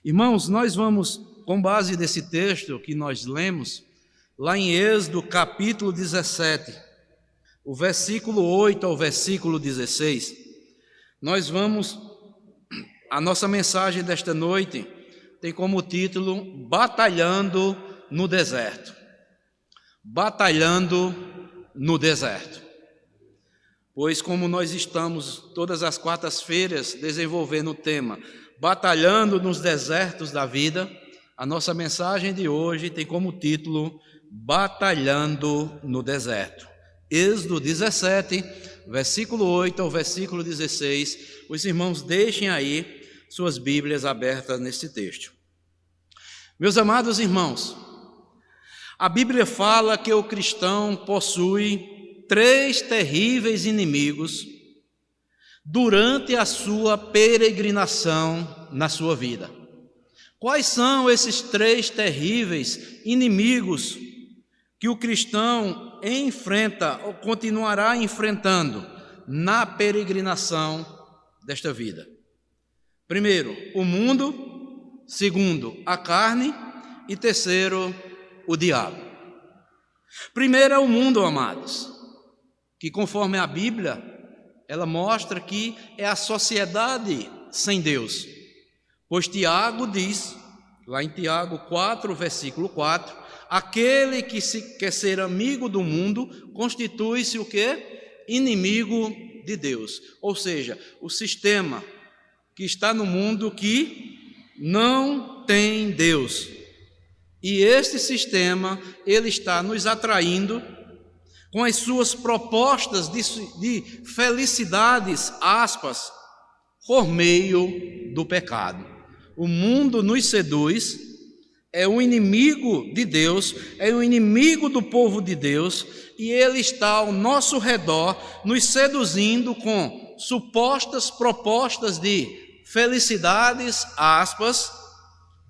Irmãos, nós vamos, com base nesse texto que nós lemos, lá em Êxodo capítulo 17, o versículo 8 ao versículo 16, a nossa mensagem desta noite tem como título Batalhando no Deserto. Batalhando no Deserto. Pois como nós estamos todas as quartas-feiras desenvolvendo o tema Batalhando nos Desertos da Vida, a nossa mensagem de hoje tem como título Batalhando no Deserto. Êxodo 17, versículo 8 ao versículo 16. Os irmãos deixem aí suas Bíblias abertas nesse texto. Meus amados irmãos, a Bíblia fala que o cristão possui 3 terríveis inimigos durante a sua peregrinação na sua vida. Quais são esses 3 terríveis inimigos que o cristão enfrenta ou continuará enfrentando na peregrinação desta vida? Primeiro, o mundo. Segundo, a carne. E terceiro, o diabo. Primeiro é o mundo, amados, que conforme a Bíblia, ela mostra que é a sociedade sem Deus. Pois Tiago diz, lá em Tiago 4, versículo 4, aquele que quer ser amigo do mundo, constitui-se o quê? Inimigo de Deus. Ou seja, o sistema que está no mundo que não tem Deus. E este sistema, ele está nos atraindo com as suas propostas de felicidades, aspas, por meio do pecado. O mundo nos seduz, é o inimigo de Deus, é o inimigo do povo de Deus, e ele está ao nosso redor, nos seduzindo com supostas propostas de felicidades, aspas,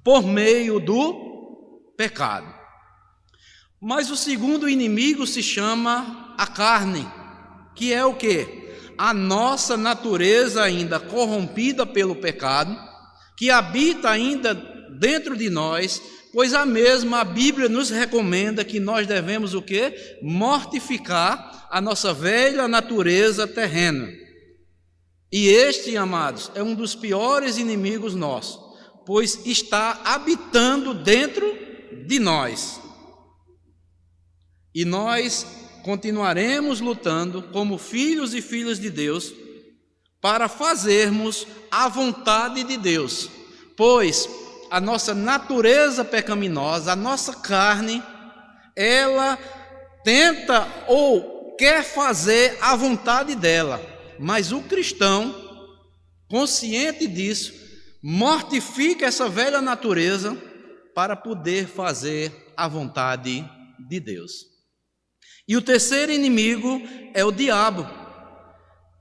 por meio do pecado. Mas o segundo inimigo se chama a carne, que é o quê? A nossa natureza ainda corrompida pelo pecado, que habita ainda dentro de nós, pois a Bíblia nos recomenda que nós devemos o quê? Mortificar a nossa velha natureza terrena. E este, amados, é um dos piores inimigos nossos, pois está habitando dentro de nós. E nós continuaremos lutando como filhos e filhas de Deus para fazermos a vontade de Deus, pois a nossa natureza pecaminosa, a nossa carne, ela tenta ou quer fazer a vontade dela, mas o cristão, consciente disso, mortifica essa velha natureza para poder fazer a vontade de Deus. E o terceiro inimigo é o diabo,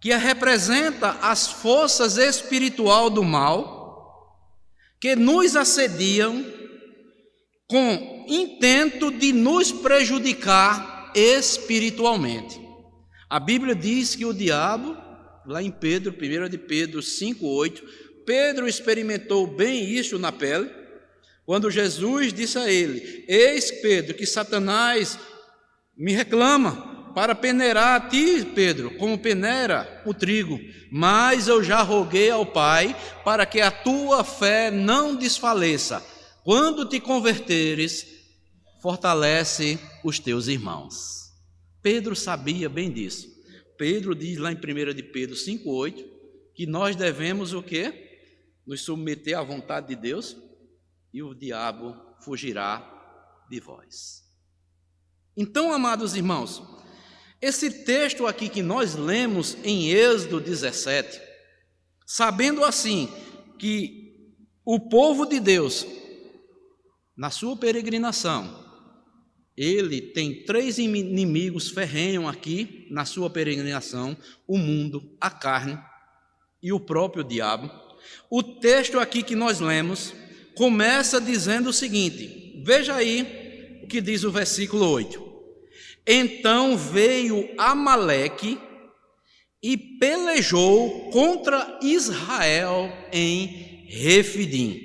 que representa as forças espirituais do mal, que nos assediam com intento de nos prejudicar espiritualmente. A Bíblia diz que o diabo, lá em Pedro, 1 de Pedro 5,8, Pedro experimentou bem isso na pele, quando Jesus disse a ele: eis, Pedro, que Satanás me reclama para peneirar a ti, Pedro, como peneira o trigo, mas eu já roguei ao Pai para que a tua fé não desfaleça. Quando te converteres, fortalece os teus irmãos. Pedro sabia bem disso. Pedro diz lá em 1 de Pedro 5,8 que nós devemos o quê? Nos submeter à vontade de Deus e o diabo fugirá de vós. Então, amados irmãos, esse texto aqui que nós lemos em Êxodo 17, sabendo assim que o povo de Deus, na sua peregrinação, ele tem 3 inimigos ferrenhos aqui na sua peregrinação: o mundo, a carne e o próprio diabo. O texto aqui que nós lemos começa dizendo o seguinte, veja aí o que diz o versículo 8. Então veio Amaleque e pelejou contra Israel em Refidim.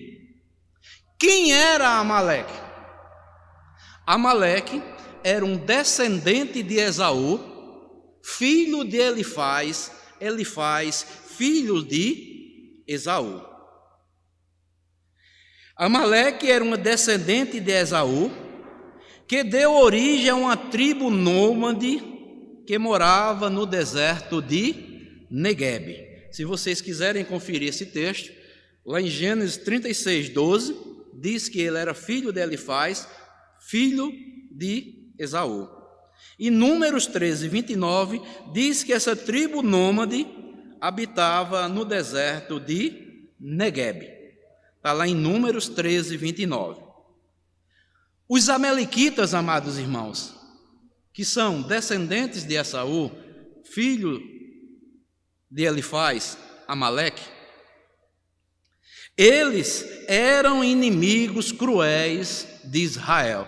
Quem era Amaleque? Amaleque era um descendente de Esaú, filho de Elifaz, Elifaz, filho de Esaú. Amaleque era um descendente de Esaú, que deu origem a uma tribo nômade que morava no deserto de Neguebe. Se vocês quiserem conferir esse texto, lá em Gênesis 36, 12, diz que ele era filho de Elifaz, filho de Esaú. E Números 13, 29, diz que essa tribo nômade habitava no deserto de Neguebe. Está lá em Números 13, 29. Os amalequitas, amados irmãos, que são descendentes de Esaú, filho de Elifaz, Amaleque, eles eram inimigos cruéis de Israel.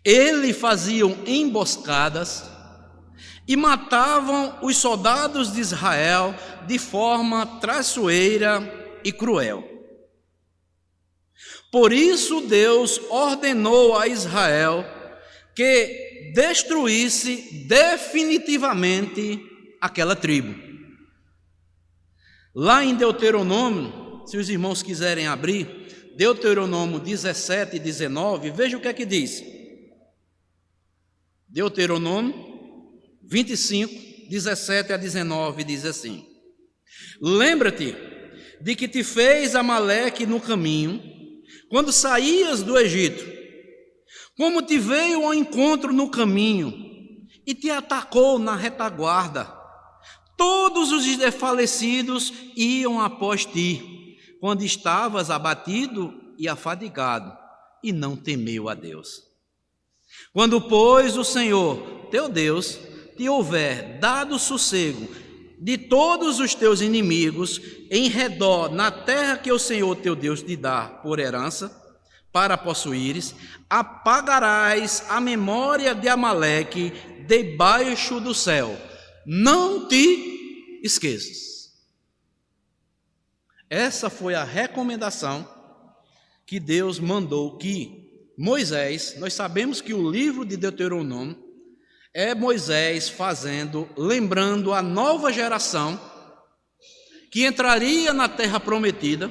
Eles faziam emboscadas e matavam os soldados de Israel de forma traiçoeira e cruel. Por isso Deus ordenou a Israel que destruísse definitivamente aquela tribo. Lá em Deuteronômio, se os irmãos quiserem abrir, Deuteronômio 17 e 19, veja o que é que diz. Deuteronômio 25, 17 a 19 diz assim: lembra-te de que te fez Amaleque no caminho, quando saías do Egito, como te veio ao encontro no caminho e te atacou na retaguarda. Todos os desfalecidos iam após ti, quando estavas abatido e afadigado, e não temeu a Deus. Quando, pois, o Senhor, teu Deus, te houver dado sossego de todos os teus inimigos em redor, na terra que o Senhor teu Deus te dá por herança, para possuíres, apagarás a memória de Amaleque debaixo do céu. Não te esqueças. Essa foi a recomendação que Deus mandou que Moisés, nós sabemos que o livro de Deuteronômio é Moisés lembrando a nova geração que entraria na terra prometida,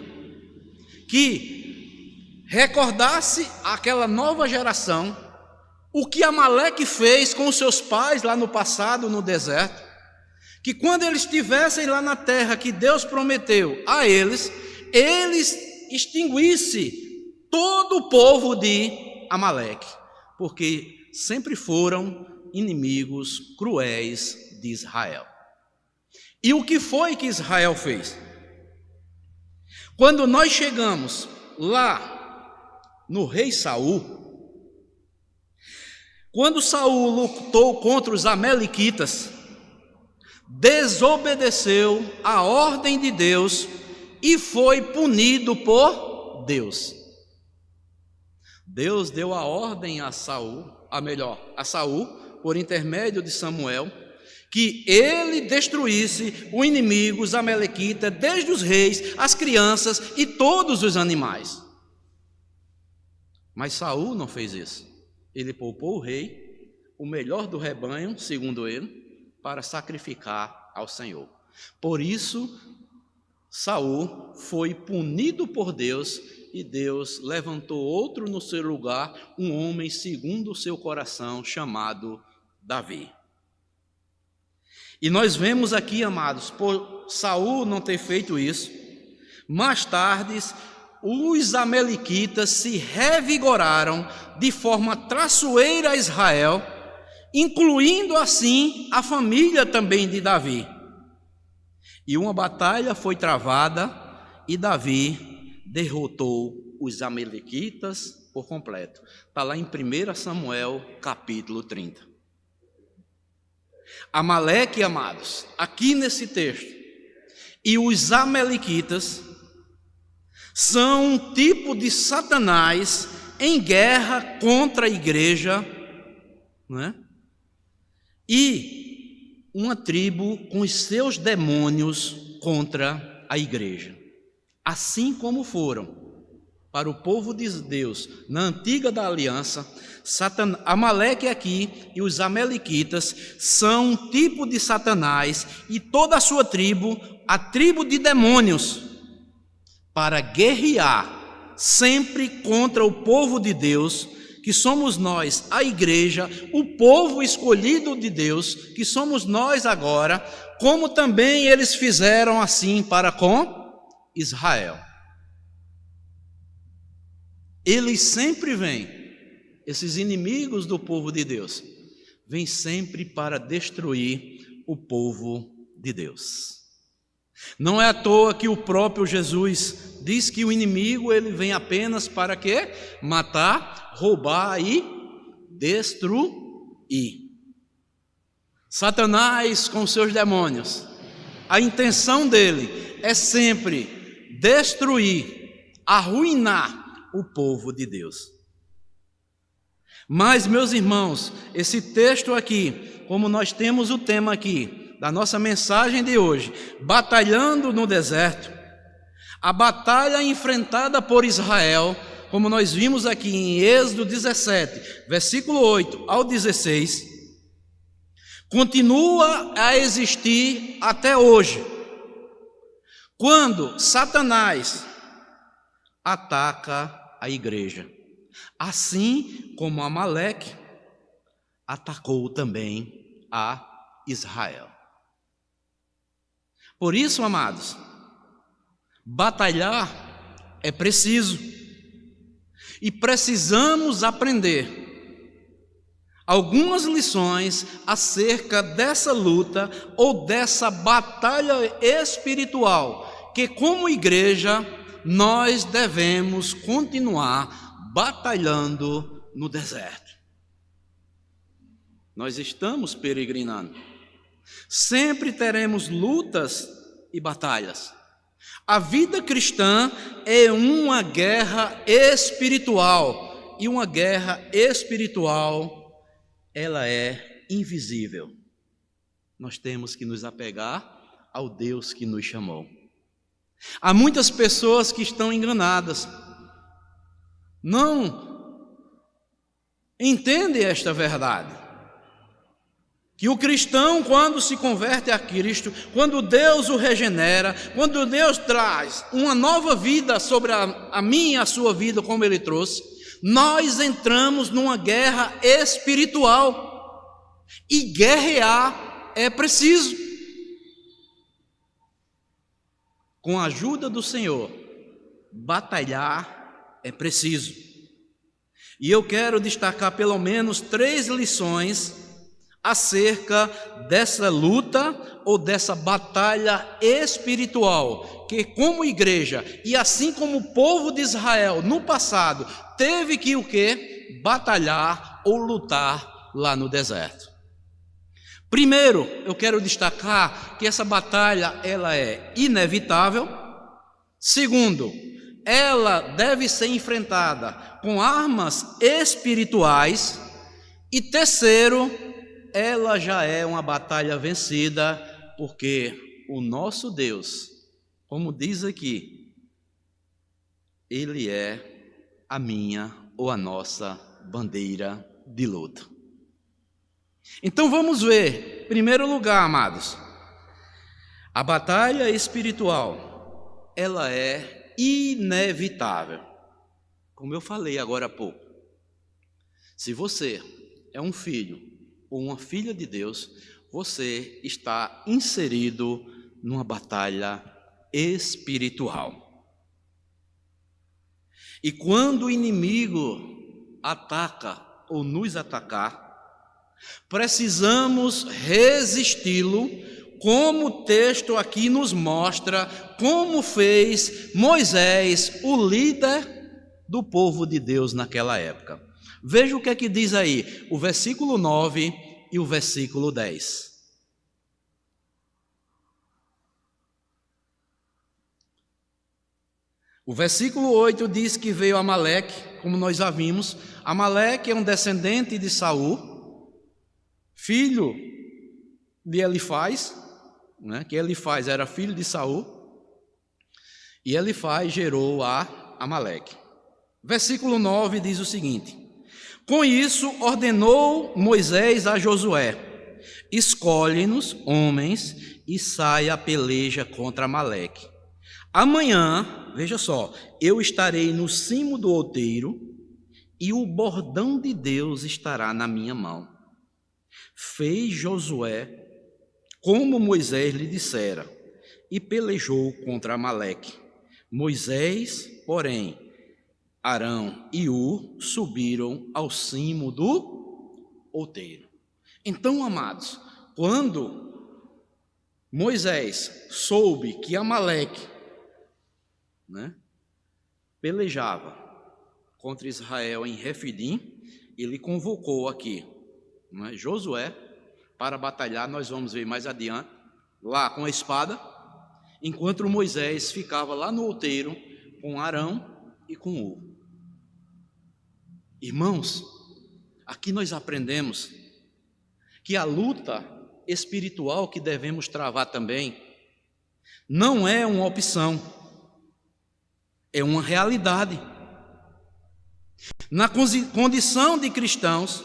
que recordasse aquela nova geração o que Amaleque fez com os seus pais lá no passado, no deserto, que quando eles estivessem lá na terra que Deus prometeu a eles, eles extinguissem todo o povo de Amaleque, porque sempre foram inimigos cruéis de Israel. E o que foi que Israel fez? Quando nós chegamos lá no rei Saul, quando Saul lutou contra os amalequitas, desobedeceu a ordem de Deus e foi punido por Deus. Deus deu a ordem a Saul, por intermédio de Samuel, que ele destruísse o inimigo, os amalequitas, desde os reis, as crianças e todos os animais. Mas Saul não fez isso. Ele poupou o rei, o melhor do rebanho, segundo ele, para sacrificar ao Senhor. Por isso, Saul foi punido por Deus e Deus levantou outro no seu lugar, um homem segundo o seu coração, chamado Davi. E nós vemos aqui, amados, por Saul não ter feito isso, mais tarde os amalequitas se revigoraram de forma traiçoeira a Israel, incluindo assim a família também de Davi. E uma batalha foi travada e Davi derrotou os amalequitas por completo. Está lá em 1 Samuel, capítulo 30. Amaleque, amados, aqui nesse texto, e os amalequitas são um tipo de Satanás em guerra contra a igreja, não é? E uma tribo com os seus demônios contra a igreja, assim como foram para o povo de Deus na antiga da aliança, Amaleque aqui e os amalequitas são um tipo de Satanás e toda a sua tribo, a tribo de demônios, para guerrear sempre contra o povo de Deus, que somos nós, a igreja, o povo escolhido de Deus, que somos nós agora, como também eles fizeram assim para com Israel. Eles sempre vêm, esses inimigos do povo de Deus, vêm sempre para destruir o povo de Deus. Não é à toa que o próprio Jesus diz que o inimigo ele vem apenas para quê? Matar, roubar e destruir. Satanás com seus demônios, a intenção dele é sempre destruir, arruinar o povo de Deus. Mas, meus irmãos, esse texto aqui, como nós temos o tema aqui da nossa mensagem de hoje, batalhando no deserto, a batalha enfrentada por Israel, como nós vimos aqui em Êxodo 17, versículo 8 ao 16, continua a existir até hoje, quando Satanás ataca a igreja, assim como Amaleque atacou também a Israel. Por isso, amados, batalhar é preciso, e precisamos aprender algumas lições acerca dessa luta ou dessa batalha espiritual, que como igreja nós devemos continuar batalhando no deserto. Nós estamos peregrinando. Sempre teremos lutas e batalhas. A vida cristã é uma guerra espiritual. E uma guerra espiritual, ela é invisível. Nós temos que nos apegar ao Deus que nos chamou. Há muitas pessoas que estão enganadas. Não entendem esta verdade, que o cristão, quando se converte a Cristo, quando Deus o regenera, quando Deus traz uma nova vida sobre a minha e a sua vida, como Ele trouxe, nós entramos numa guerra espiritual, e guerrear é preciso. Com a ajuda do Senhor, batalhar é preciso. E eu quero destacar pelo menos 3 lições acerca dessa luta ou dessa batalha espiritual, que como igreja e assim como o povo de Israel no passado teve que o quê? Batalhar ou lutar lá no deserto. Primeiro, eu quero destacar que essa batalha ela é inevitável. Segundo, ela deve ser enfrentada com armas espirituais. E terceiro, ela já é uma batalha vencida, porque o nosso Deus, como diz aqui, Ele é a minha ou a nossa bandeira de luta. Então vamos ver, em primeiro lugar, amados, a batalha espiritual, ela é inevitável. Como eu falei agora há pouco, se você é um filho ou uma filha de Deus, você está inserido numa batalha espiritual. E quando o inimigo ataca ou nos atacar, precisamos resisti-lo, como o texto aqui nos mostra, como fez Moisés, o líder do povo de Deus naquela época. Veja o que é que diz aí, o versículo 9 e o versículo 10. O versículo 8 diz que veio Amaleque, como nós já vimos. Amaleque é um descendente de Saul, filho de Elifaz, que Elifaz era filho de Saul, e Elifaz gerou a Amaleque. Versículo 9 diz o seguinte: com isso ordenou Moisés a Josué: escolhe-nos homens e saia a peleja contra Amaleque. Amanhã, veja só, eu estarei no cimo do outeiro e o bordão de Deus estará na minha mão. Fez Josué como Moisés lhe dissera e pelejou contra Amaleque. Moisés, porém, Arão e Ur subiram ao cimo do outeiro. Então, amados, quando Moisés soube que Amaleque, pelejava contra Israel em Refidim, ele convocou aqui Josué para batalhar. Nós vamos ver mais adiante, lá com a espada, enquanto Moisés ficava lá no outeiro com Arão e com Ur. Irmãos, aqui nós aprendemos que a luta espiritual que devemos travar também não é uma opção, é uma realidade. Na condição de cristãos,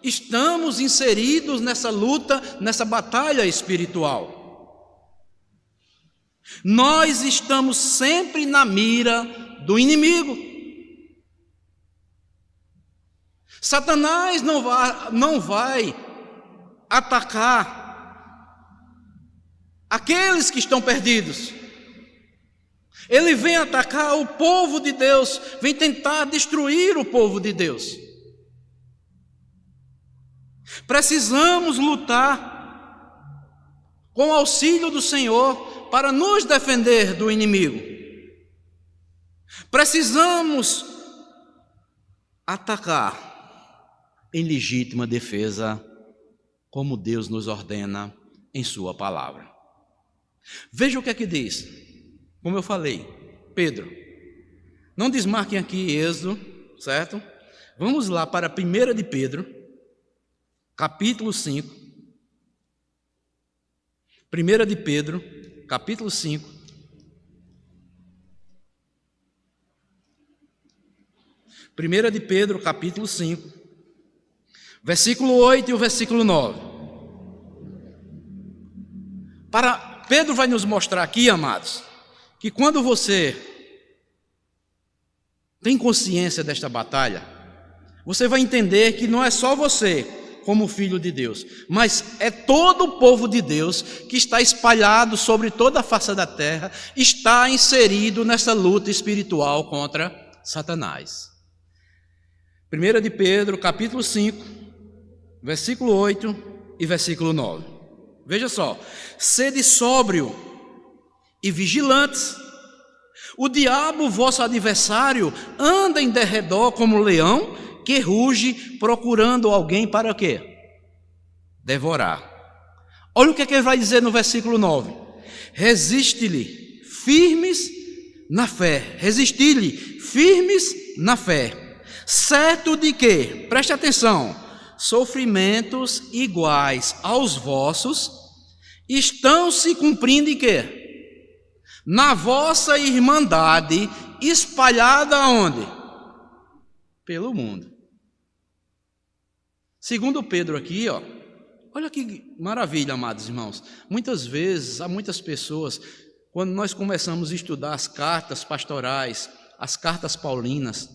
estamos inseridos nessa luta, nessa batalha espiritual. Nós estamos sempre na mira do inimigo. Satanás não vai atacar aqueles que estão perdidos. Ele vem atacar o povo de Deus, vem tentar destruir o povo de Deus. Precisamos lutar com o auxílio do Senhor para nos defender do inimigo. Precisamos atacar em legítima defesa, como Deus nos ordena em sua palavra. Veja o que é que diz. Como eu falei, Pedro. Não desmarquem aqui Êxodo, certo? Vamos lá para 1 de Pedro, capítulo 5. 1 de Pedro, capítulo 5. 1 de Pedro, capítulo 5, versículo 8 e o versículo 9. Pedro vai nos mostrar aqui, amados, que quando você tem consciência desta batalha, você vai entender que não é só você, como filho de Deus, mas é todo o povo de Deus que está espalhado sobre toda a face da terra, está inserido nessa luta espiritual contra Satanás. 1 de Pedro, capítulo 5, versículo 8 e versículo 9. Veja só: sede sóbrio e vigilantes. O diabo, vosso adversário, anda em derredor como leão que ruge, procurando alguém para quê? Devorar. Olha o que ele vai dizer no versículo 9: resiste-lhe firmes na fé. Resisti-lhe firmes na fé. Certo de que, preste atenção, sofrimentos iguais aos vossos estão se cumprindo em quê? Na vossa irmandade espalhada aonde? Pelo mundo. Segundo Pedro aqui, olha que maravilha, amados irmãos. Muitas vezes, há muitas pessoas, quando nós começamos a estudar as cartas pastorais, as cartas paulinas,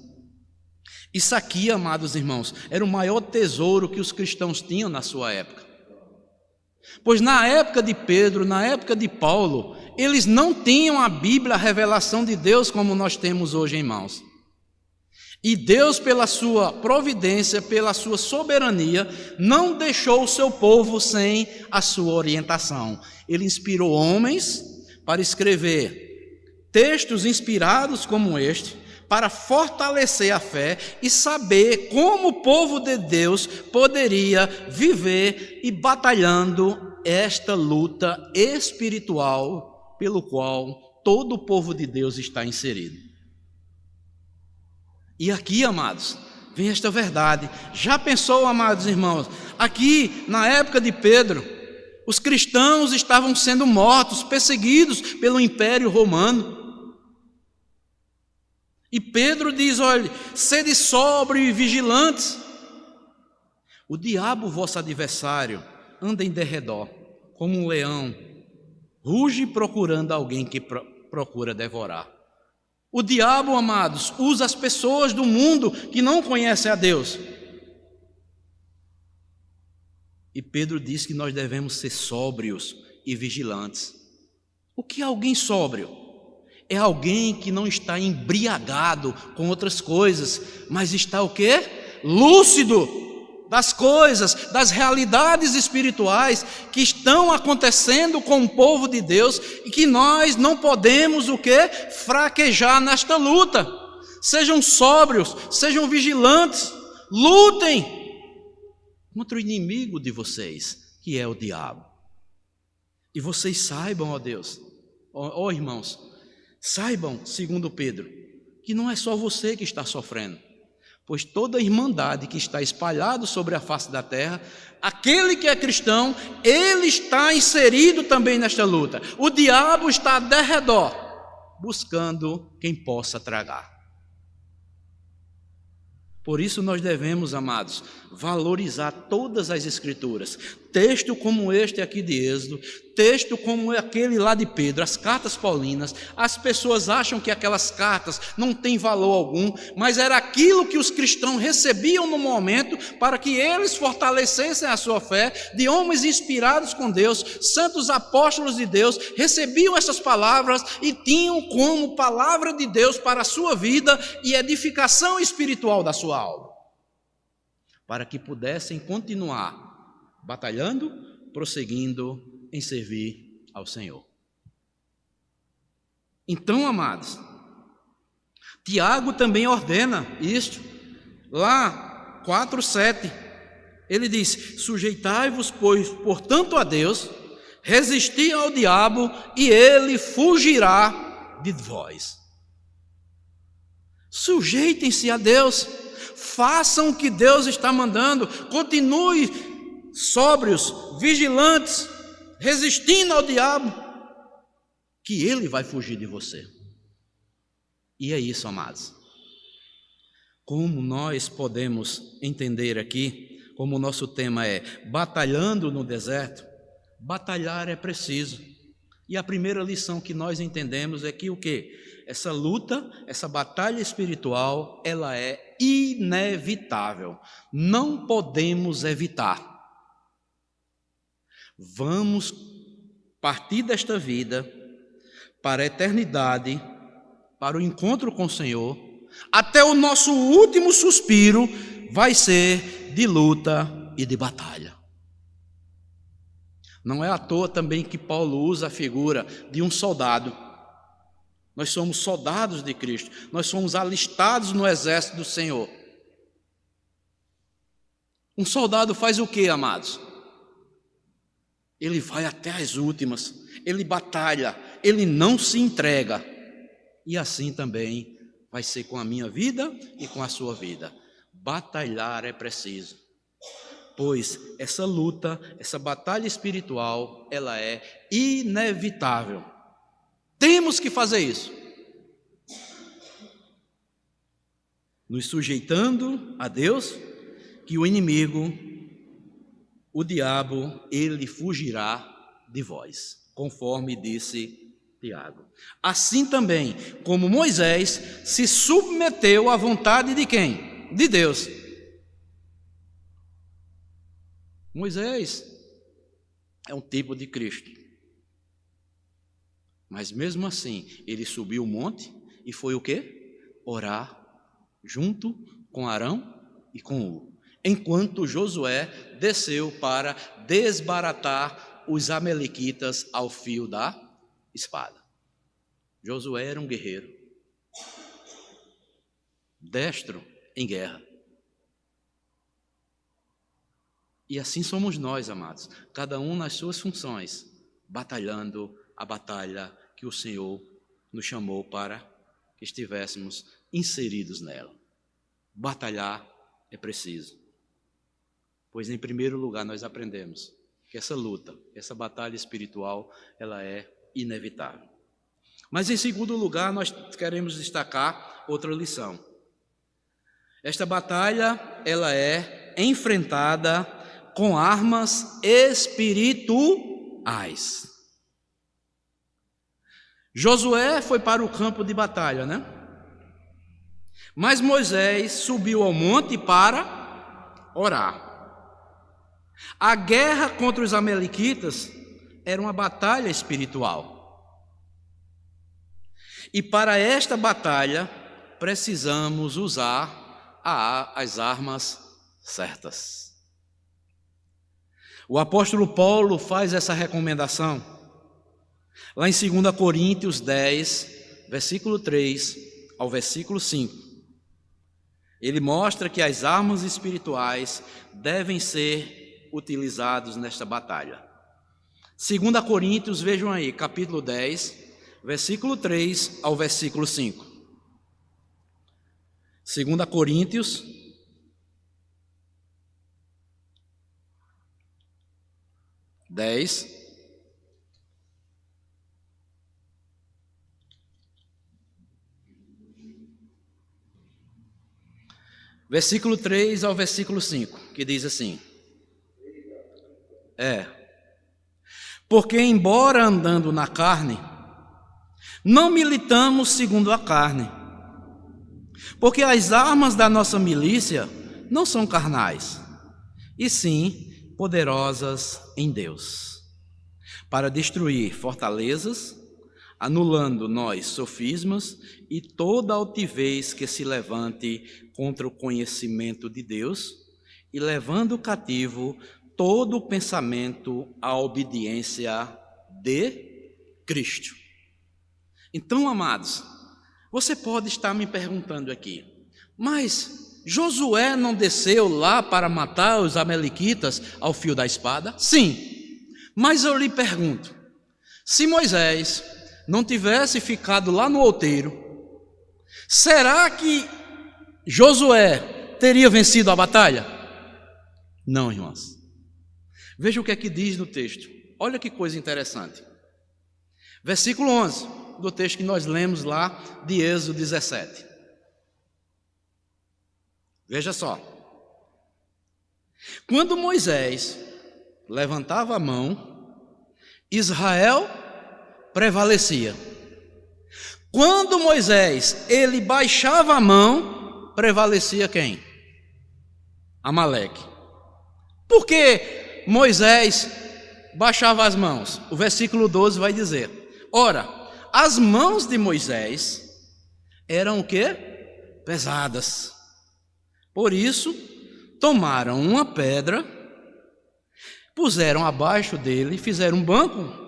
isso aqui, amados irmãos, era o maior tesouro que os cristãos tinham na sua época. Pois na época de Pedro, na época de Paulo, eles não tinham a Bíblia, a revelação de Deus como nós temos hoje em mãos. E Deus, pela sua providência, pela sua soberania, não deixou o seu povo sem a sua orientação. Ele inspirou homens para escrever textos inspirados como este, para fortalecer a fé e saber como o povo de Deus poderia viver e batalhando esta luta espiritual pelo qual todo o povo de Deus está inserido. E aqui, amados, vem esta verdade. Já pensou, amados irmãos, aqui na época de Pedro, os cristãos estavam sendo mortos, perseguidos pelo Império Romano. E Pedro diz, olha, sede sóbrios e vigilantes. O diabo, vosso adversário, anda em derredor, como um leão, ruge procurando alguém que procura devorar. O diabo, amados, usa as pessoas do mundo que não conhecem a Deus. E Pedro diz que nós devemos ser sóbrios e vigilantes. O que é alguém sóbrio? É alguém que não está embriagado com outras coisas, mas está o quê? Lúcido das coisas, das realidades espirituais que estão acontecendo com o povo de Deus e que nós não podemos o quê? Fraquejar nesta luta. Sejam sóbrios, sejam vigilantes, lutem contra o inimigo de vocês, que é o diabo. E vocês saibam, ó Deus, ó irmãos, saibam, segundo Pedro, que não é só você que está sofrendo, pois toda a irmandade que está espalhada sobre a face da terra, aquele que é cristão, ele está inserido também nesta luta. O diabo está ao derredor, buscando quem possa tragar. Por isso nós devemos, amados, valorizar todas as escrituras. Texto como este aqui de Êxodo, texto como aquele lá de Pedro, as cartas paulinas. As pessoas acham que aquelas cartas não têm valor algum, mas era aquilo que os cristãos recebiam no momento para que eles fortalecessem a sua fé, de homens inspirados com Deus, santos apóstolos de Deus, recebiam essas palavras e tinham como palavra de Deus para a sua vida e edificação espiritual da sua alma, para que pudessem continuar batalhando, prosseguindo em servir ao Senhor. Então, amados, Tiago também ordena isto, lá 4:7, ele diz: sujeitai-vos, pois, portanto a Deus, resisti ao diabo e ele fugirá de vós. Sujeitem-se a Deus, façam o que Deus está mandando, continue sóbrios, vigilantes, resistindo ao diabo, que ele vai fugir de você. E é isso, amados. Como nós podemos entender aqui, como o nosso tema é batalhando no deserto, batalhar é preciso. E a primeira lição que nós entendemos é que o quê? Essa luta, essa batalha espiritual, ela é inevitável. Não podemos evitar. Vamos partir desta vida para a eternidade, para o encontro com o Senhor. Até o nosso último suspiro vai ser de luta e de batalha. Não é à toa também que Paulo usa a figura de um soldado. Nós somos soldados de Cristo, nós somos alistados no exército do Senhor. Um soldado faz o que, amados? Ele vai até as últimas, ele batalha, ele não se entrega. E assim também vai ser com a minha vida e com a sua vida. Batalhar é preciso, pois essa luta, essa batalha espiritual, ela é inevitável. Temos que fazer isso. Nos sujeitando a Deus, que o inimigo, o diabo, ele fugirá de vós, conforme disse Tiago. Assim também, como Moisés se submeteu à vontade de quem? De Deus. Moisés é um tipo de Cristo. Mas mesmo assim, ele subiu o monte e foi o quê? Orar junto com Arão e com Hur, enquanto Josué desceu para desbaratar os amalequitas ao fio da espada. Josué era um guerreiro, destro em guerra. E assim somos nós, amados, cada um nas suas funções, batalhando a batalha que o Senhor nos chamou para que estivéssemos inseridos nela. Batalhar é preciso, pois em primeiro lugar nós aprendemos que essa luta, essa batalha espiritual, ela é inevitável. Mas em segundo lugar nós queremos destacar outra lição. Esta batalha, ela é enfrentada com armas espirituais. Josué foi para o campo de batalha, né? Mas Moisés subiu ao monte para orar. A guerra contra os amalequitas era uma batalha espiritual. E para esta batalha, precisamos usar as armas certas. O apóstolo Paulo faz essa recomendação lá em 2 Coríntios 10, versículo 3 ao versículo 5. Ele mostra que as armas espirituais devem ser utilizadas nesta batalha. 2 Coríntios, vejam aí, capítulo 10, versículo 3 ao versículo 5. 2 Coríntios, versículo 3 ao versículo 5, que diz assim: porque embora andando na carne, não militamos segundo a carne, porque as armas da nossa milícia não são carnais, e sim poderosas em Deus, para destruir fortalezas, anulando nós sofismas e toda altivez que se levante contra o conhecimento de Deus, e levando cativo todo o pensamento à obediência de Cristo. Então, amados, você pode estar me perguntando aqui, mas Josué não desceu lá para matar os amalequitas ao fio da espada? Sim, mas eu lhe pergunto, se Moisés não tivesse ficado lá no outeiro, será que Josué teria vencido a batalha? Não, irmãos. Veja o que é que diz no texto. Olha que coisa interessante. Versículo 11 do texto que nós lemos lá de Êxodo 17. Veja só. Quando Moisés levantava a mão, Israel prevalecia. Quando Moisés ele baixava a mão, prevalecia quem? Amaleque. Por que Moisés baixava as mãos? O versículo 12 vai dizer: ora, as mãos de Moisés eram o quê? Pesadas. Por isso, tomaram uma pedra, puseram abaixo dele, fizeram um banco,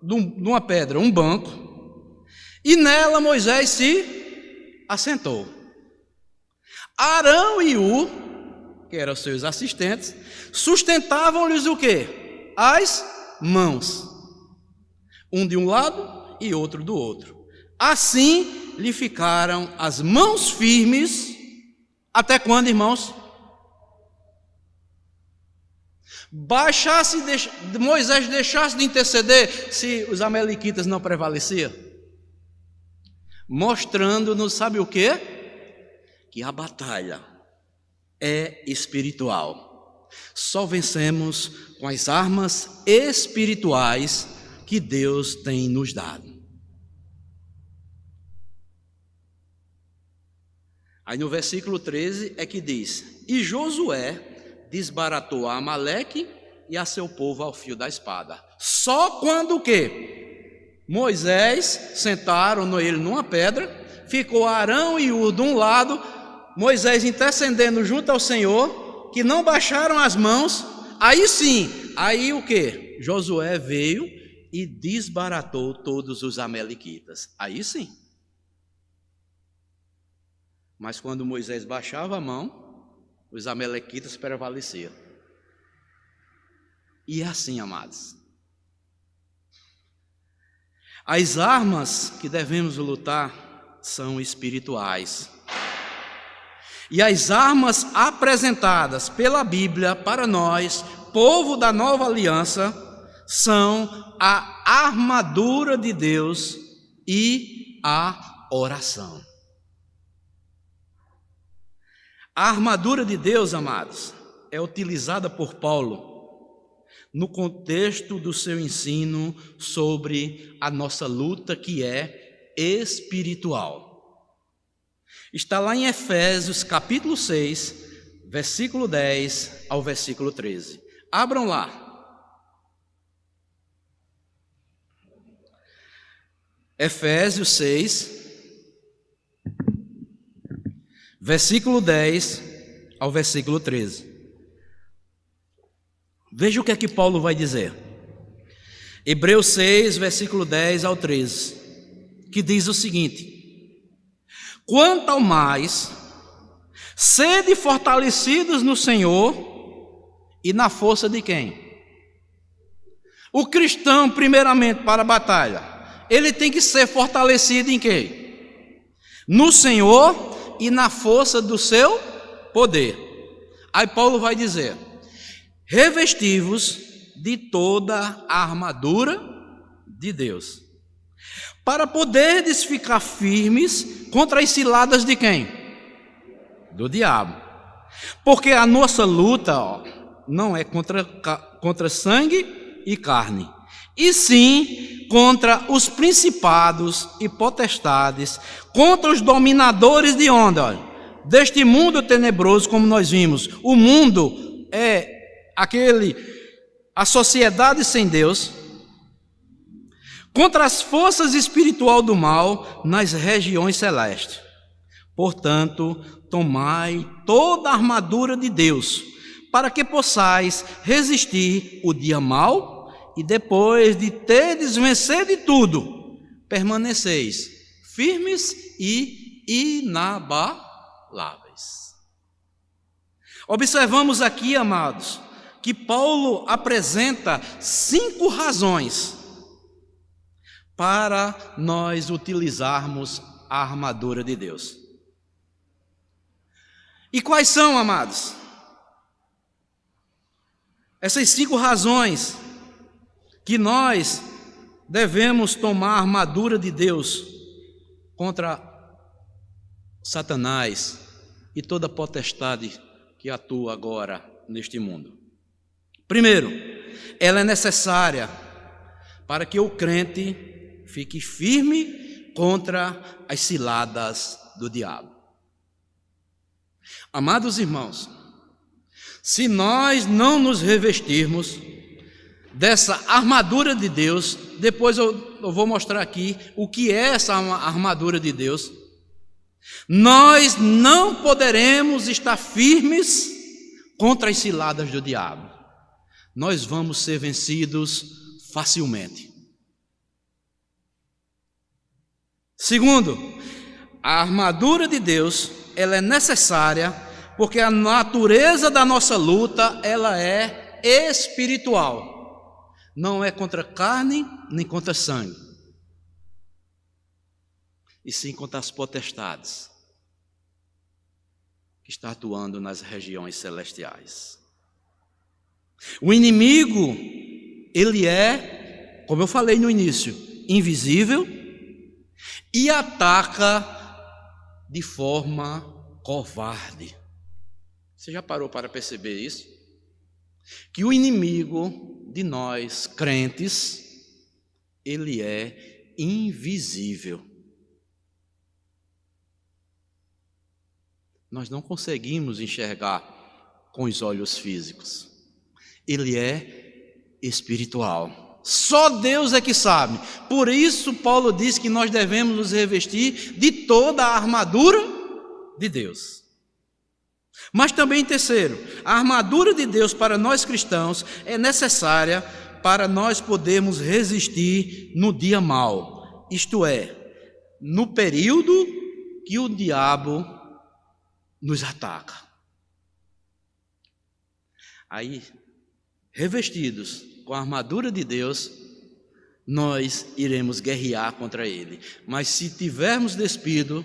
de uma pedra, um banco, e nela Moisés se assentou. Arão e Ur, que eram seus assistentes, sustentavam-lhes o quê? As mãos, um de um lado e outro do outro. Assim lhe ficaram as mãos firmes. Até quando, irmãos? Moisés deixasse de interceder se os amalequitas não prevaleciam? Mostrando-nos, sabe o quê? Que a batalha é espiritual. Só vencemos com as armas espirituais que Deus tem nos dado. Aí no versículo 13 é que diz: e Josué desbaratou a Amaleque e a seu povo ao fio da espada. Só quando o quê? Moisés, sentaram ele numa pedra, ficou Arão e Ur de um lado, Moisés intercedendo junto ao Senhor, que não baixaram as mãos. Aí sim, aí o quê? Josué veio e desbaratou todos os amalequitas. Aí sim. Mas quando Moisés baixava a mão, os amalequitas prevaleciam. E é assim, amados. As armas que devemos lutar são espirituais. E as armas apresentadas pela Bíblia para nós, povo da nova aliança, são a armadura de Deus e a oração. A armadura de Deus, amados, é utilizada por Paulo no contexto do seu ensino sobre a nossa luta, que é espiritual. Está lá em Efésios capítulo 6, versículo 10 ao versículo 13. Abram lá. Efésios 6, versículo 10 ao versículo 13. Veja o que é que Paulo vai dizer. Hebreus 6, versículo 10 ao 13, que diz o seguinte: quanto ao mais, sede fortalecidos no Senhor e na força de quem? O cristão, primeiramente, para a batalha, ele tem que ser fortalecido em quem? No Senhor e na força do seu poder. Aí Paulo vai dizer: revesti-vos de toda a armadura de Deus, para poderdes ficar firmes contra as ciladas de quem? Do diabo. Porque a nossa luta, não é contra sangue e carne, e sim contra os principados e potestades, contra os dominadores de onda, deste mundo tenebroso, como nós vimos. O mundo é a sociedade sem Deus, contra as forças espirituais do mal nas regiões celestes. Portanto, tomai toda a armadura de Deus, para que possais resistir o dia mau, e depois de terdes vencido tudo, permaneceis firmes e inabaláveis. Observamos aqui, amados, que Paulo apresenta 5 razões para nós utilizarmos a armadura de Deus. E quais são, amados? Essas 5 razões que nós devemos tomar a armadura de Deus contra Satanás e toda potestade que atua agora neste mundo. Primeiro, ela é necessária para que o crente fique firme contra as ciladas do diabo. Amados irmãos, se nós não nos revestirmos dessa armadura de Deus, depois eu vou mostrar aqui o que é essa armadura de Deus, nós não poderemos estar firmes contra as ciladas do diabo. Nós vamos ser vencidos facilmente. Segundo, a armadura de Deus, ela é necessária porque a natureza da nossa luta, ela é espiritual. Não é contra carne, nem contra sangue, e sim contra as potestades que estão atuando nas regiões celestiais. O inimigo, ele é, como eu falei no início, invisível e ataca de forma covarde. Você já parou para perceber isso? Que o inimigo de nós, crentes, ele é invisível. Nós não conseguimos enxergar com os olhos físicos. Ele é espiritual. Só Deus é que sabe. Por isso Paulo diz que nós devemos nos revestir de toda a armadura de Deus. Mas também, terceiro, a armadura de Deus para nós cristãos é necessária para nós podermos resistir no dia mau, isto é, no período que o diabo nos ataca. Aí, revestidos com a armadura de Deus, nós iremos guerrear contra ele. Mas se tivermos despido,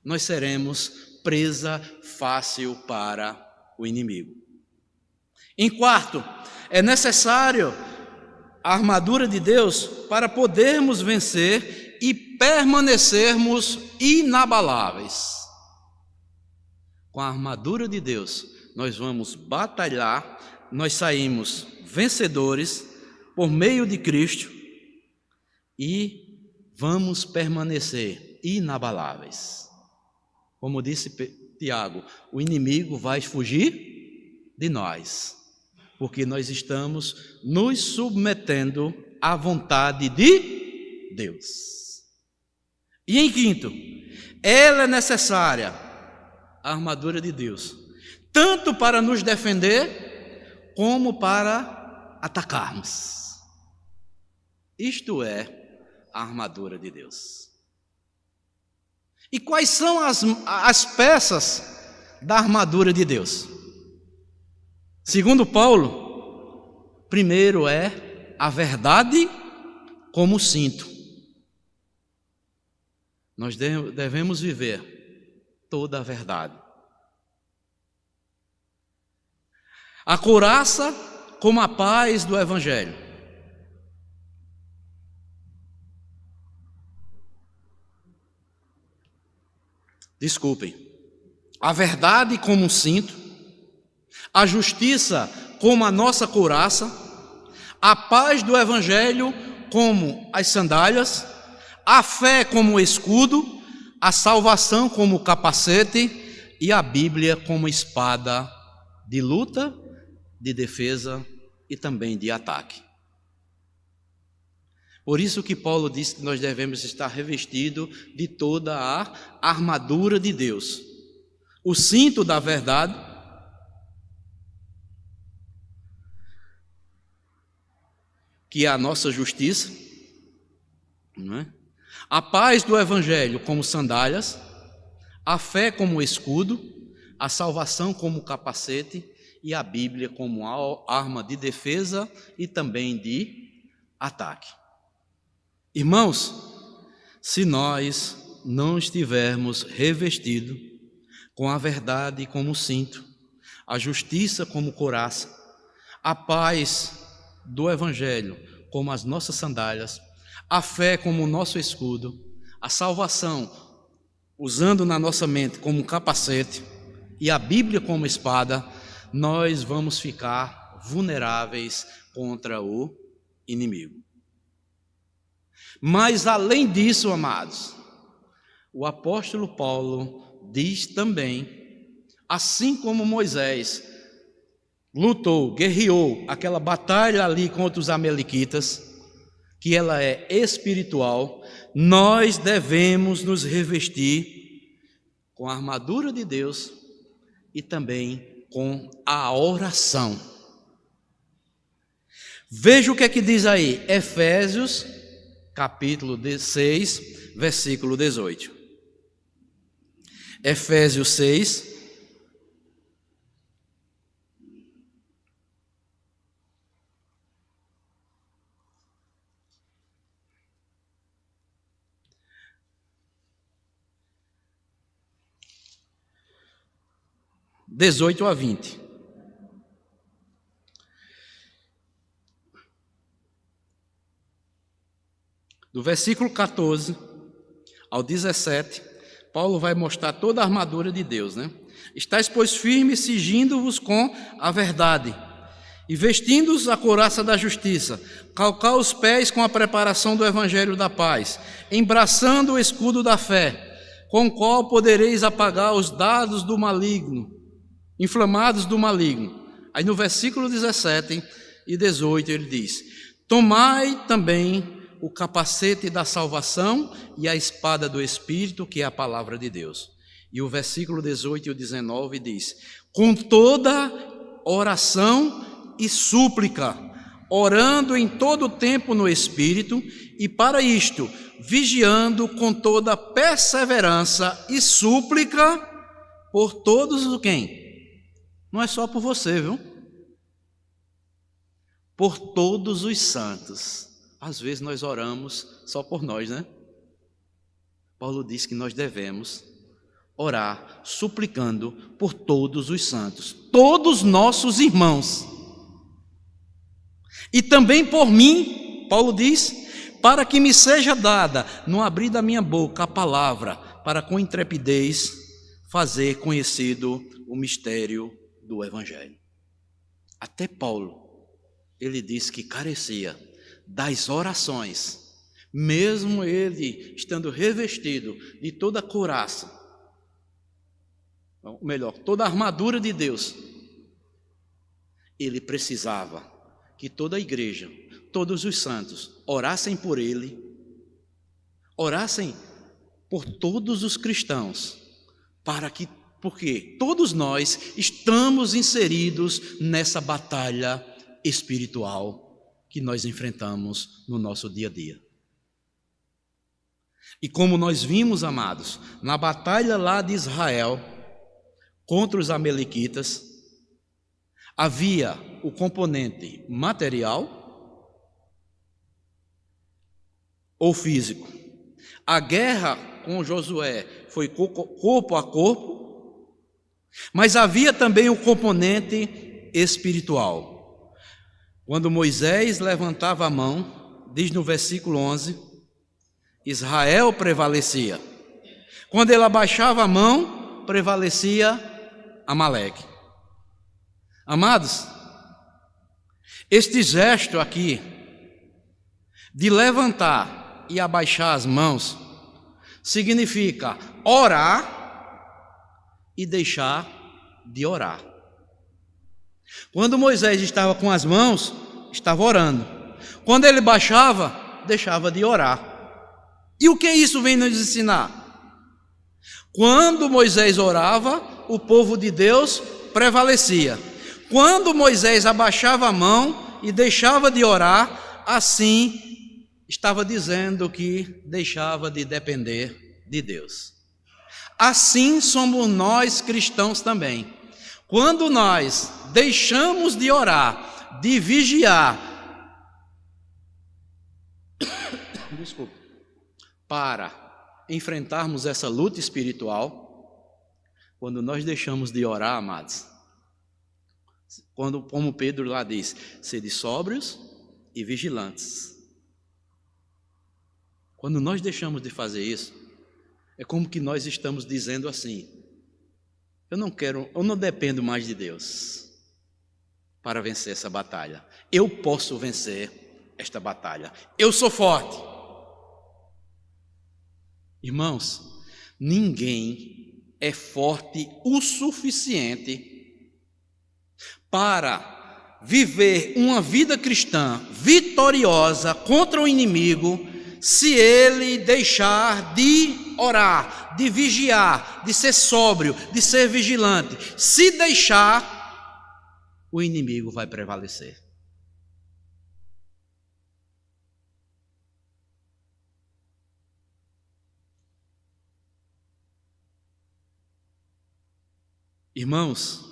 nós seremos presa fácil para o inimigo. Em quarto, é necessário a armadura de Deus para podermos vencer e permanecermos inabaláveis. com a armadura de Deus, nós vamos batalhar, nós saímos vencedores por meio de Cristo e vamos permanecer inabaláveis. Como disse Tiago, o inimigo vai fugir de nós, porque nós estamos nos submetendo à vontade de Deus. E em quinto, ela é necessária, a armadura de Deus, tanto para nos defender, como para atacarmos. Isto é a armadura de Deus. E quais são as peças da armadura de Deus? Segundo Paulo, primeiro é a verdade como cinto. Nós devemos viver toda a verdade. A couraça como a paz do Evangelho. Desculpem. A verdade como um cinto, a justiça como a nossa couraça, a paz do Evangelho como as sandálias, a fé como o escudo, a salvação como o capacete e a Bíblia como espada de luta, de defesa e também de ataque. Por isso que Paulo disse que nós devemos estar revestidos de toda a armadura de Deus. O cinto da verdade, que é a nossa justiça, não é? A paz do Evangelho como sandálias, a fé como escudo, a salvação como capacete e a Bíblia como arma de defesa e também de ataque. Irmãos, se nós não estivermos revestidos com a verdade como cinto, a justiça como couraça, a paz do Evangelho como as nossas sandálias, a fé como o nosso escudo, a salvação usando na nossa mente como um capacete e a Bíblia como espada, nós vamos ficar vulneráveis contra o inimigo. Mas além disso, amados, o apóstolo Paulo diz também, assim como Moisés lutou, guerreou aquela batalha ali contra os amalequitas, que ela é espiritual, nós devemos nos revestir com a armadura de Deus e também com a oração. Veja o que é que diz aí, Efésios, capítulo 6, versículo 18. Efésios 6, (18 a 20). Do versículo 14 ao 17, Paulo vai mostrar toda a armadura de Deus, né? Estais, pois, firmes, cingindo-vos com a verdade, e vestindo-os a couraça da justiça, calcar os pés com a preparação do evangelho da paz, embraçando o escudo da fé, com o qual podereis apagar os dardos do maligno, inflamados do maligno. Aí no versículo 17 e 18 ele diz: tomai também o capacete da salvação e a espada do Espírito, que é a palavra de Deus. E o versículo 18 e 19 diz: com toda oração e súplica, orando em todo tempo no Espírito, e para isto, vigiando com toda perseverança e súplica por todos os quem? Não é só por você, viu? Por todos os santos. Às vezes nós oramos só por nós, né? Paulo diz que nós devemos orar suplicando por todos os santos, todos nossos irmãos. E também por mim, Paulo diz, para que me seja dada, no abrir da minha boca, a palavra, para com intrepidez fazer conhecido o mistério do Evangelho. Até Paulo, ele disse que carecia das orações, mesmo ele estando revestido de toda a couraça, ou melhor, toda a armadura de Deus, ele precisava que toda a igreja, todos os santos, orassem por ele, orassem por todos os cristãos, porque todos nós estamos inseridos nessa batalha espiritual que nós enfrentamos no nosso dia a dia. E como nós vimos, amados, na batalha lá de Israel contra os amalequitas, havia o componente material ou físico. A guerra com Josué foi corpo a corpo, mas havia também o componente espiritual. Quando Moisés levantava a mão, diz no versículo 11, Israel prevalecia. Quando ele abaixava a mão, prevalecia Amaleque. Amados, este gesto aqui de levantar e abaixar as mãos significa orar e deixar de orar. Quando Moisés estava com as mãos, estava orando. Quando ele baixava, deixava de orar. E o que isso vem nos ensinar? Quando Moisés orava, o povo de Deus prevalecia. Quando Moisés abaixava a mão e deixava de orar, assim estava dizendo que deixava de depender de Deus. Assim somos nós cristãos também. Quando nós deixamos de orar, de vigiar, para enfrentarmos essa luta espiritual, quando nós deixamos de orar, amados, como Pedro lá diz, sede sóbrios e vigilantes. Quando nós deixamos de fazer isso, é como que nós estamos dizendo assim: eu não dependo mais de Deus para vencer essa batalha. Eu posso vencer esta batalha. Eu sou forte. Irmãos, ninguém é forte o suficiente para viver uma vida cristã vitoriosa contra o inimigo, se ele deixar de orar, de vigiar, de ser sóbrio, de ser vigilante. Se deixar, o inimigo vai prevalecer. Irmãos,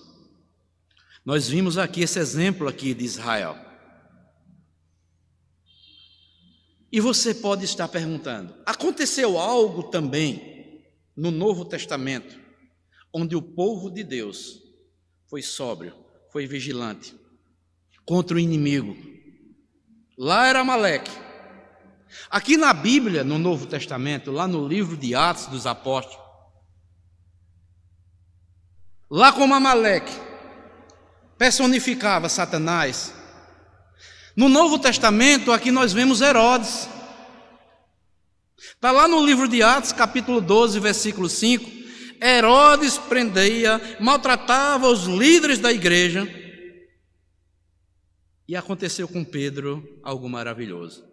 nós vimos aqui esse exemplo aqui de Israel. E você pode estar perguntando, aconteceu algo também no Novo Testamento, onde o povo de Deus foi sóbrio, foi vigilante contra o inimigo? Lá era Amaleque. Aqui na Bíblia, no Novo Testamento, lá no livro de Atos dos Apóstolos, lá como Amaleque personificava Satanás, no Novo Testamento aqui nós vemos Herodes. Está lá no livro de Atos, capítulo 12, versículo 5. Herodes prendia, maltratava os líderes da igreja. E aconteceu com Pedro algo maravilhoso.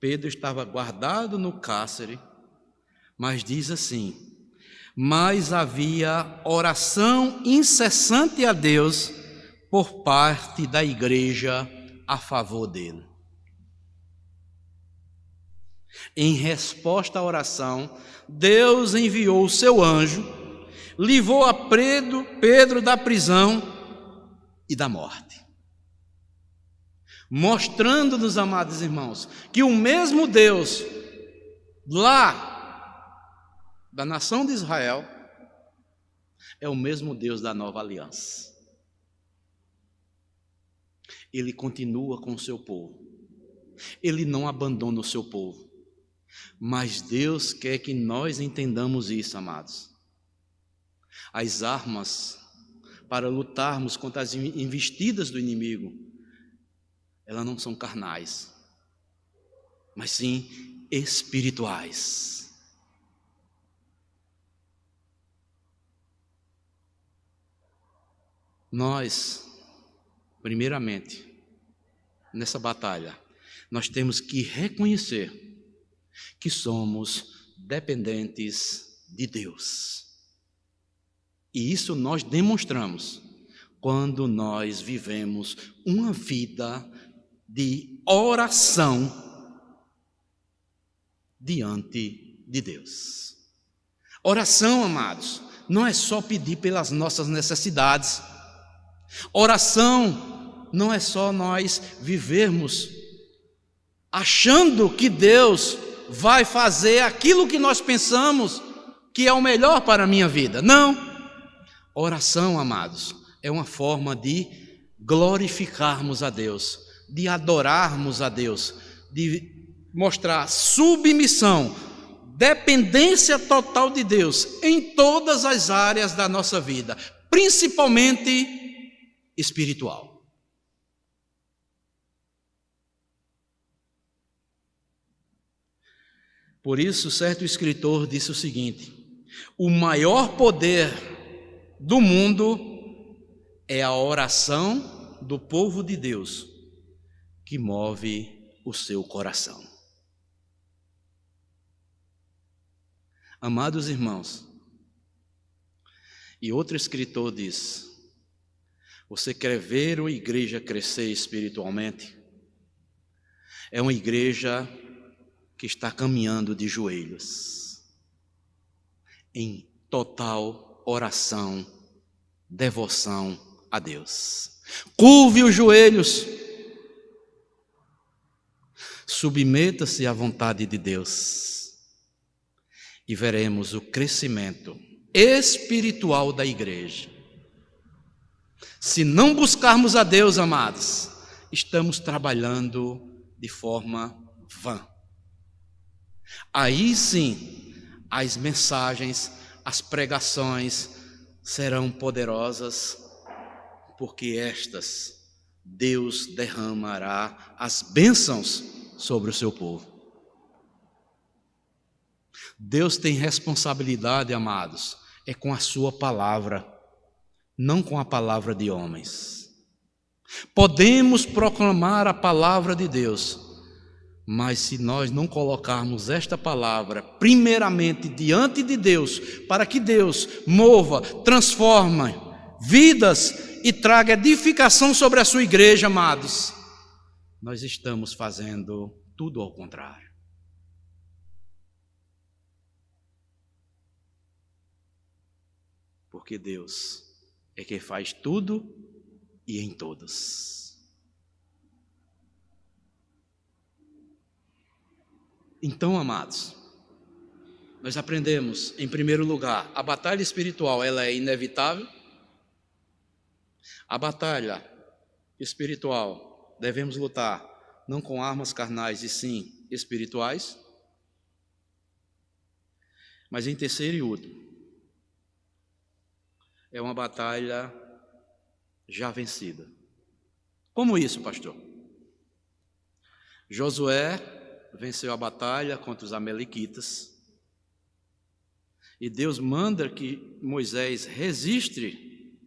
Pedro estava guardado no cárcere, mas diz assim: mas havia oração incessante a Deus por parte da igreja a favor dele. Em resposta à oração, Deus enviou o seu anjo, livrou a Pedro da prisão e da morte. Mostrando-nos, amados irmãos, que o mesmo Deus lá da nação de Israel é o mesmo Deus da nova aliança. Ele continua com o seu povo. Ele não abandona o seu povo. Mas Deus quer que nós entendamos isso, amados. As armas para lutarmos contra as investidas do inimigo, elas não são carnais, mas sim espirituais. Nós, primeiramente, nessa batalha, nós temos que reconhecer que somos dependentes de Deus. E isso nós demonstramos quando nós vivemos uma vida de oração diante de Deus. Oração, amados, não é só pedir pelas nossas necessidades. Oração não é só nós vivermos achando que Deus vai fazer aquilo que nós pensamos que é o melhor para a minha vida. Não. Oração, amados, é uma forma de glorificarmos a Deus, de adorarmos a Deus, de mostrar submissão, dependência total de Deus em todas as áreas da nossa vida, principalmente espiritual. Por isso, certo escritor disse o seguinte: o maior poder do mundo é a oração do povo de Deus que move o seu coração. Amados irmãos, e outro escritor diz: você quer ver uma igreja crescer espiritualmente? É uma igreja que está caminhando de joelhos, em total oração, devoção a Deus. Curve os joelhos, submeta-se à vontade de Deus e veremos o crescimento espiritual da igreja. Se não buscarmos a Deus, amados, estamos trabalhando de forma vã. Aí sim, as mensagens, as pregações serão poderosas, porque estas Deus derramará as bênçãos sobre o seu povo. Deus tem responsabilidade, amados, é com a sua palavra, não com a palavra de homens. Podemos proclamar a palavra de Deus, mas se nós não colocarmos esta palavra primeiramente diante de Deus, para que Deus mova, transforme vidas e traga edificação sobre a sua igreja, amados, nós estamos fazendo tudo ao contrário. Porque Deus é quem faz tudo e em todos. Então, amados, nós aprendemos, em primeiro lugar, a batalha espiritual, ela é inevitável. A batalha espiritual, devemos lutar não com armas carnais, e sim espirituais. Mas em terceiro e último, é uma batalha já vencida. Como isso, pastor? Josué venceu a batalha contra os amalequitas, e Deus manda que Moisés registre,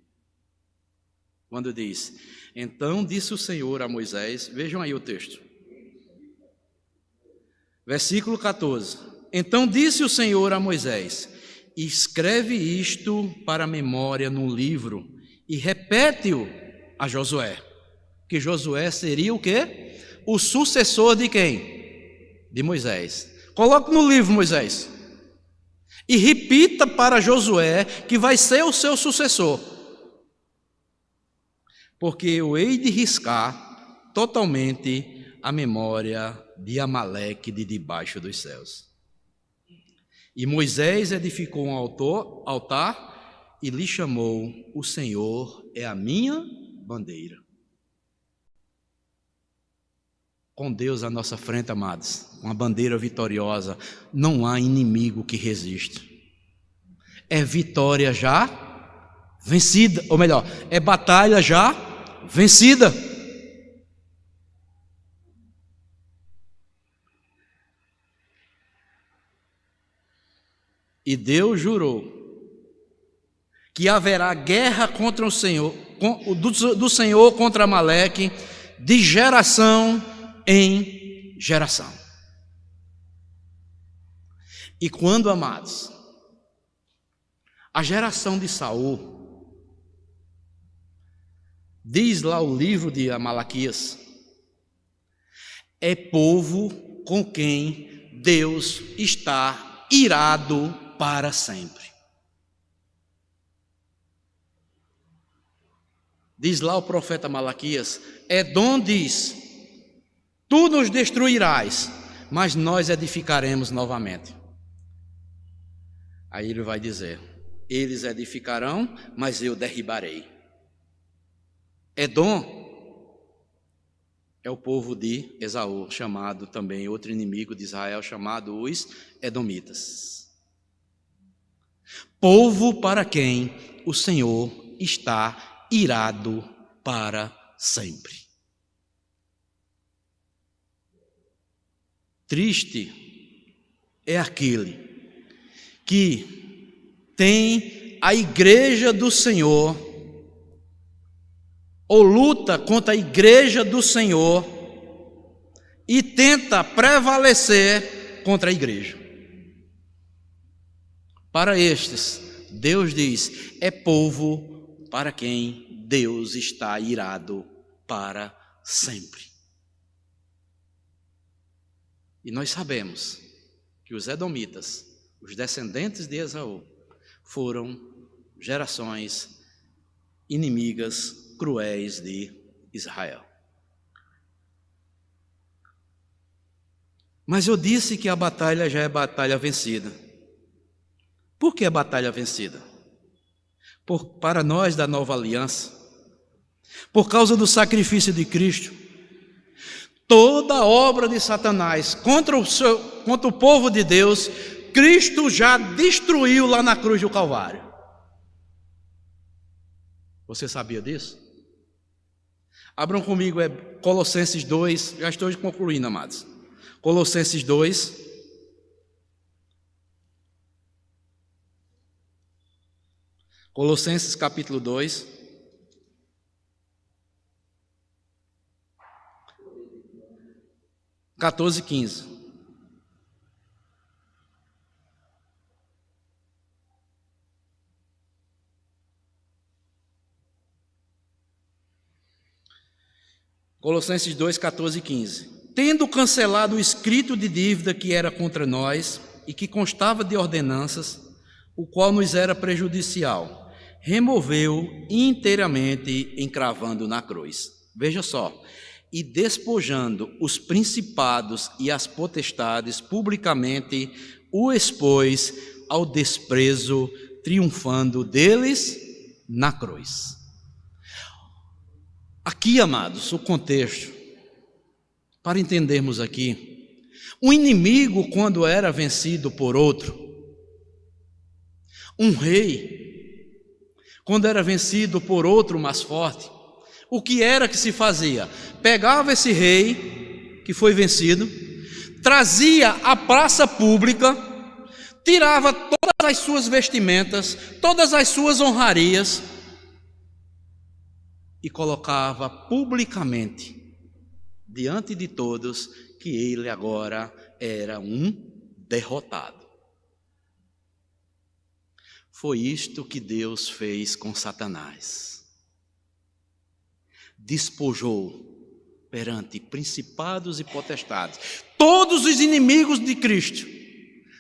quando diz: então disse o Senhor a Moisés, vejam aí o texto, versículo 14, então disse o Senhor a Moisés: escreve isto para a memória num livro e repete-o a Josué, que Josué seria o quê? O sucessor de quem? De Moisés. Coloque no livro, Moisés, e repita para Josué, que vai ser o seu sucessor, porque eu hei de riscar totalmente a memória de Amaleque de debaixo dos céus. E Moisés edificou um altar e lhe chamou: o Senhor é a minha bandeira. Com Deus à nossa frente, amados, uma bandeira vitoriosa, não há inimigo que resista. É vitória já vencida, ou melhor, é batalha já vencida. E Deus jurou que haverá guerra contra o Senhor, do Senhor contra Amaleque, de geração em geração. E quando, amados, a geração de Saul, diz lá o livro de Malaquias, é povo com quem Deus está irado para sempre. Diz lá o profeta Malaquias, Edom diz, tu nos destruirás, mas nós edificaremos novamente. Aí ele vai dizer, eles edificarão, mas eu derribarei. Edom é o povo de Esaú, chamado também, outro inimigo de Israel, chamado os Edomitas. Povo para quem o Senhor está irado para sempre. Triste é aquele que tem a igreja do Senhor, ou luta contra a igreja do Senhor e tenta prevalecer contra a igreja. Para estes, Deus diz, é povo para quem Deus está irado para sempre. E nós sabemos que os edomitas, os descendentes de Esaú, foram gerações inimigas, cruéis de Israel. Mas eu disse que a batalha já é batalha vencida. Por que a batalha vencida? Para nós da nova aliança, por causa do sacrifício de Cristo, toda obra de Satanás contra o povo de Deus, Cristo já destruiu lá na cruz do Calvário. Você sabia disso? Abram comigo, Colossenses 2, já estou concluindo, amados. Colossenses 2. Colossenses capítulo 2. (14 e 15). Colossenses 2, 14 e 15. Tendo cancelado o escrito de dívida que era contra nós e que constava de ordenanças, o qual nos era prejudicial, removeu inteiramente, encravando na cruz. Veja só. E despojando os principados e as potestades, publicamente o expôs ao desprezo, triunfando deles na cruz. Aqui, amados, o contexto, para entendermos aqui, o inimigo, quando era vencido por outro, um rei, quando era vencido por outro mais forte, o que era que se fazia? Pegava esse rei que foi vencido, trazia à praça pública, tirava todas as suas vestimentas, todas as suas honrarias e colocava publicamente diante de todos que ele agora era um derrotado. Foi isto que Deus fez com Satanás. Despojou perante principados e potestades todos os inimigos de Cristo,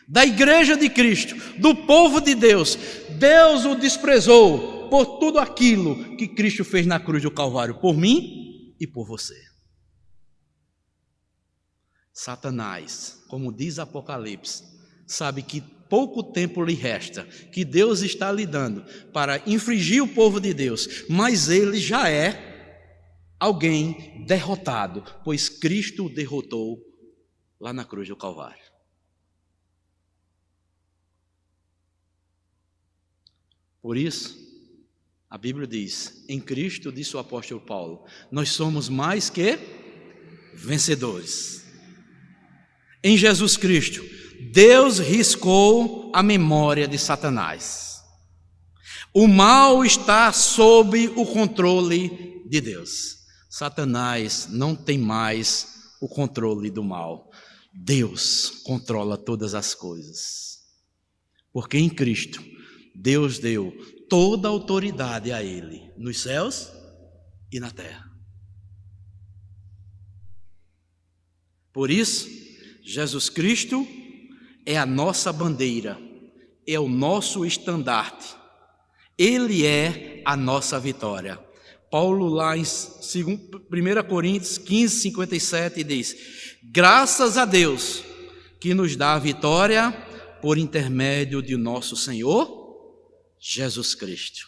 da igreja de Cristo, do povo de Deus. Deus o desprezou por tudo aquilo que Cristo fez na cruz do Calvário, por mim e por você. Satanás, como diz Apocalipse, sabe que pouco tempo lhe resta, que Deus está lhe dando para infringir o povo de Deus, mas ele já é alguém derrotado, pois Cristo o derrotou lá na cruz do Calvário. Por isso, A Bíblia diz, em Cristo, disse o apóstolo Paulo, nós somos mais que vencedores. Em Jesus Cristo, Deus riscou a memória de Satanás. O mal está sob o controle de Deus. Satanás não tem mais o controle do mal. Deus controla todas as coisas. Porque em Cristo, Deus deu toda a autoridade a Ele, nos céus e na terra. Por isso, Jesus Cristo é a nossa bandeira, é o nosso estandarte. Ele é a nossa vitória. Paulo lá em 1 Coríntios 15, 57 diz, graças a Deus que nos dá a vitória por intermédio de nosso Senhor Jesus Cristo.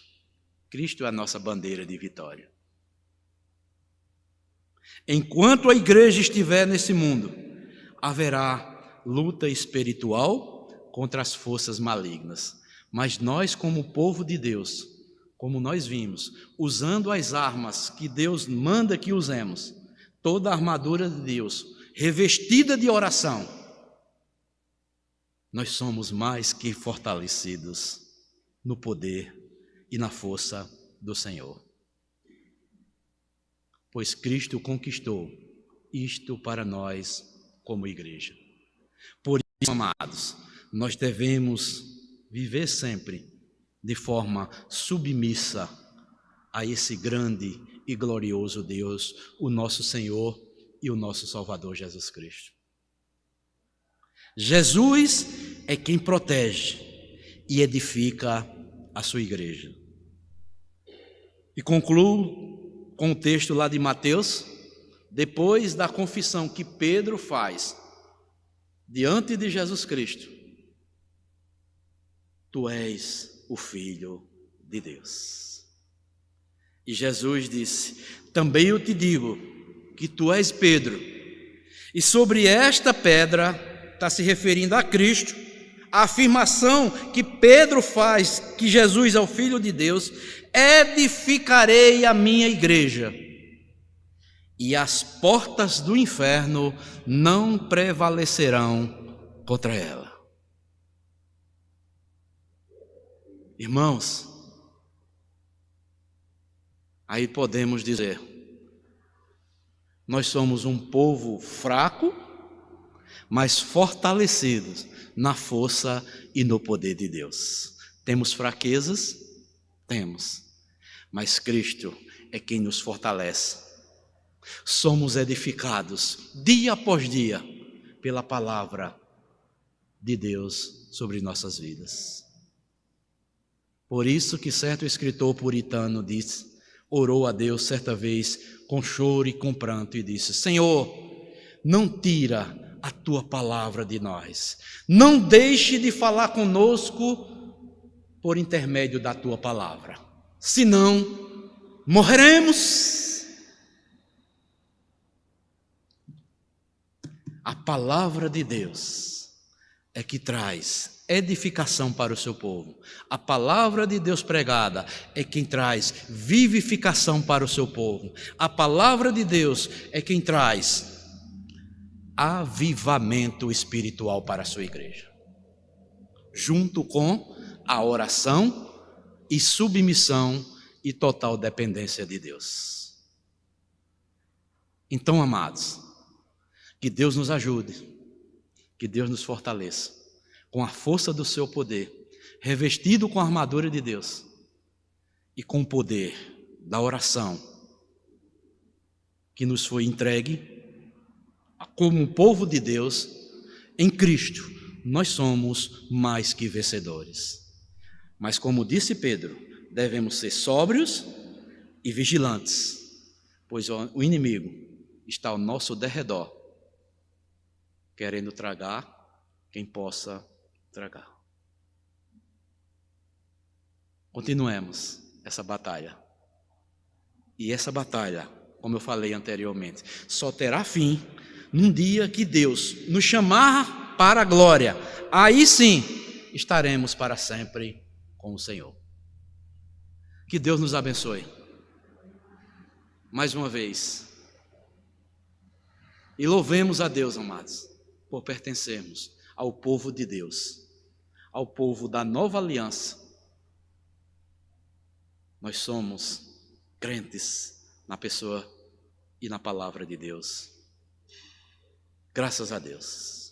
Cristo é a nossa bandeira de vitória. Enquanto a igreja estiver nesse mundo, haverá luta espiritual contra as forças malignas. Mas nós, como povo de Deus, como nós vimos, usando as armas que Deus manda que usemos, toda a armadura de Deus, revestida de oração, nós somos mais que fortalecidos no poder e na força do Senhor. Pois Cristo conquistou isto para nós como igreja. Por isso, amados, nós devemos viver sempre de forma submissa a esse grande e glorioso Deus, o nosso Senhor e o nosso Salvador Jesus Cristo. Jesus é quem protege e edifica a sua igreja. E concluo com o texto lá de Mateus, depois da confissão que Pedro faz diante de Jesus Cristo: Tu és o Filho de Deus. E Jesus disse: Também eu te digo que tu és Pedro, e sobre esta pedra, está se referindo a Cristo, a afirmação que Pedro faz, que Jesus é o Filho de Deus, edificarei a minha igreja, e as portas do inferno não prevalecerão contra ela. Irmãos, aí podemos dizer, nós somos um povo fraco, mas fortalecidos na força e no poder de Deus. Temos fraquezas? Temos. Mas Cristo é quem nos fortalece. Somos edificados dia após dia pela palavra de Deus sobre nossas vidas. Por isso que certo escritor puritano orou a Deus certa vez com choro e com pranto e disse: Senhor, não tira a tua palavra de nós, não deixe de falar conosco por intermédio da tua palavra, senão morreremos. A palavra de Deus é que traz edificação para o seu povo. A palavra de Deus pregada é quem traz vivificação para o seu povo. A palavra de Deus é quem traz avivamento espiritual para a sua igreja, junto com a oração e submissão e total dependência de Deus. Então, amados, que Deus nos ajude, que Deus nos fortaleça com a força do seu poder, revestido com a armadura de Deus e com o poder da oração que nos foi entregue. Como um povo de Deus, em Cristo, nós somos mais que vencedores. Mas como disse Pedro, devemos ser sóbrios e vigilantes, pois o inimigo está ao nosso derredor, querendo tragar quem possa tragar. Continuemos essa batalha. E essa batalha, como eu falei anteriormente, só terá fim num dia que Deus nos chamar para a glória. Aí sim estaremos para sempre com o Senhor. Que Deus nos abençoe. Mais uma vez. E louvemos a Deus, amados, por pertencermos ao povo de Deus, ao povo da nova aliança. Nós somos crentes na pessoa e na palavra de Deus. Graças a Deus.